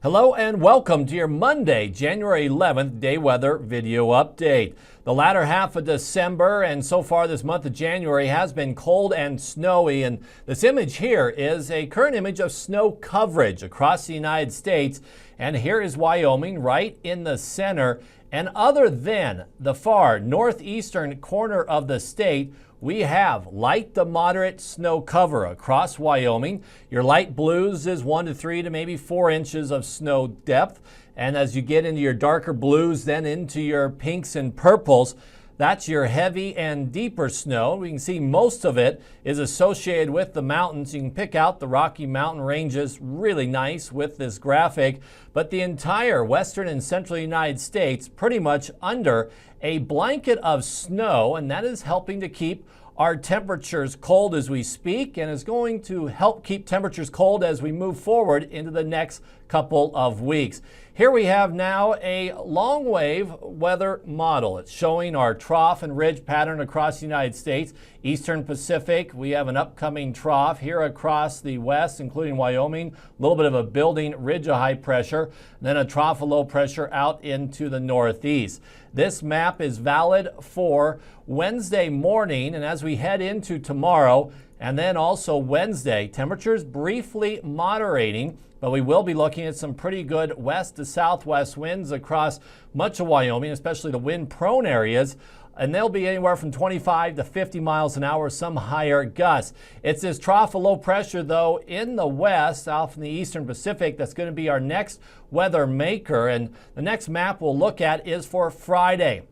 Hello and welcome to your Monday, January 11th day weather video update. The latter half of December and so far this month of January has been cold and snowy, and this image here is a current image of snow coverage across the United States. And here is Wyoming right in the center. And other than the far northeastern corner of the state, we have light to moderate snow cover across Wyoming. Your light blues is 1 to 3 to maybe 4 inches of snow depth. And as you get into your darker blues, then into your pinks and purples, that's your heavy and deeper snow. We can see most of it is associated with the mountains. You can pick out the Rocky Mountain ranges really nice with this graphic, but the entire western and central United States pretty much under a blanket of snow, and that is helping to keep our temperatures cold as we speak, and is going to help keep temperatures cold as we move forward into the next couple of weeks. Here we have now a long wave weather model. It's showing our trough and ridge pattern across the United States. Eastern Pacific, we have an upcoming trough here across the west, including Wyoming. A little bit of a building ridge of high pressure, then a trough of low pressure out into the northeast. This map is valid for Wednesday morning, and as we head into tomorrow and then also Wednesday, temperatures briefly moderating, but we will be looking at some pretty good west to southwest winds across much of Wyoming, especially the wind-prone areas. And they'll be anywhere from 25 to 50 miles an hour, some higher gusts. It's this trough of low pressure, though, in the west, out from the eastern Pacific, that's going to be our next weather maker. And the next map we'll look at is for Friday.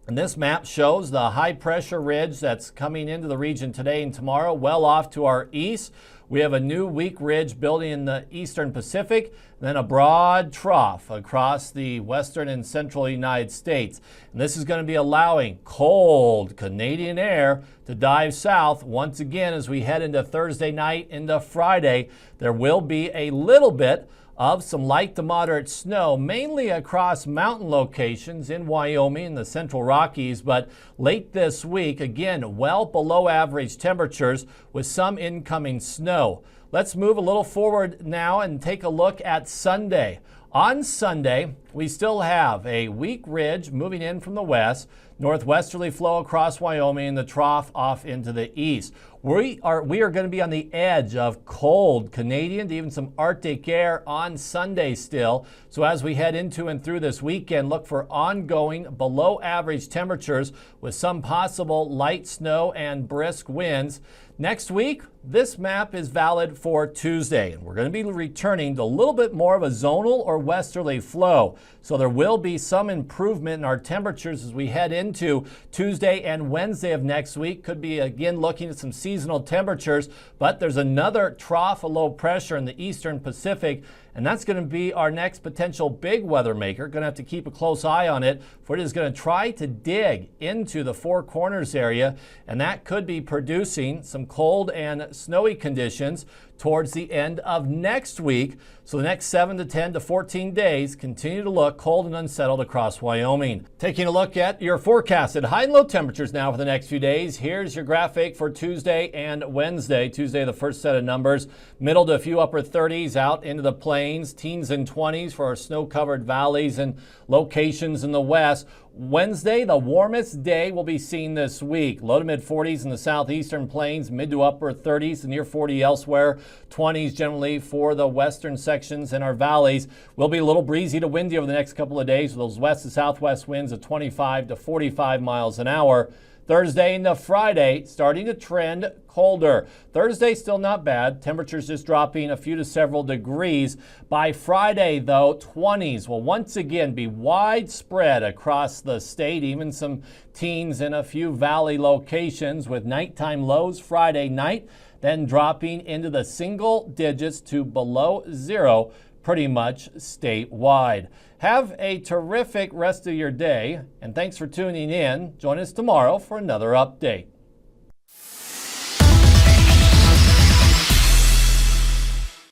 And this map shows the high pressure ridge that's coming into the region today and tomorrow, well off to our east. We have a new weak ridge building in the eastern Pacific, then a broad trough across the western and central United States. And this is going to be allowing cold Canadian air to dive south once again as we head into Thursday night into Friday. There will be a little bit of some light to moderate snow, mainly across mountain locations in Wyoming and the central Rockies, but late this week, again, well below average temperatures with some incoming snow. Let's move a little forward now and take a look at Sunday. On Sunday, we still have a weak ridge moving in from the west, northwesterly flow across Wyoming, and the trough off into the east. We are going to be on the edge of cold Canadian to even some Arctic air on Sunday still. So as we head into and through this weekend, look for ongoing below average temperatures with some possible light snow and brisk winds. Next week, this map is valid for Tuesday, and we're going to be returning to a little bit more of a zonal or westerly flow. So there will be some improvement in our temperatures as we head into Tuesday and Wednesday of next week. Could be again looking at some seasonal temperatures, but there's another trough of low pressure in the eastern Pacific, and that's going to be our next potential big weather maker. Going to have to keep a close eye on it, for it is going to try to dig into the Four Corners area, and that could be producing some cold and snowy conditions towards the end of next week. So the next 7 to 10 to 14 days continue to look cold and unsettled across Wyoming. Taking a look at your forecasted high and low temperatures now for the next few days. Here's your graphic for Tuesday and Wednesday. Tuesday, the first set of numbers, middle to a few upper 30s out into the plains, teens and 20s for our snow-covered valleys and locations in the west. Wednesday, the warmest day we'll be seeing this week. Low to mid 40s in the southeastern plains, mid to upper 30s, near 40 elsewhere. 20s generally for the western sections in our valleys. Will be a little breezy to windy over the next couple of days with those west to southwest winds of 25 to 45 miles an hour. Thursday into Friday, starting to trend colder. Thursday, still not bad. Temperatures just dropping a few to several degrees. By Friday, though, 20s will once again be widespread across the state, even some teens in a few valley locations with nighttime lows Friday night, then dropping into the single digits to below zero pretty much statewide. Have a terrific rest of your day, and thanks for tuning in. Join us tomorrow for another update.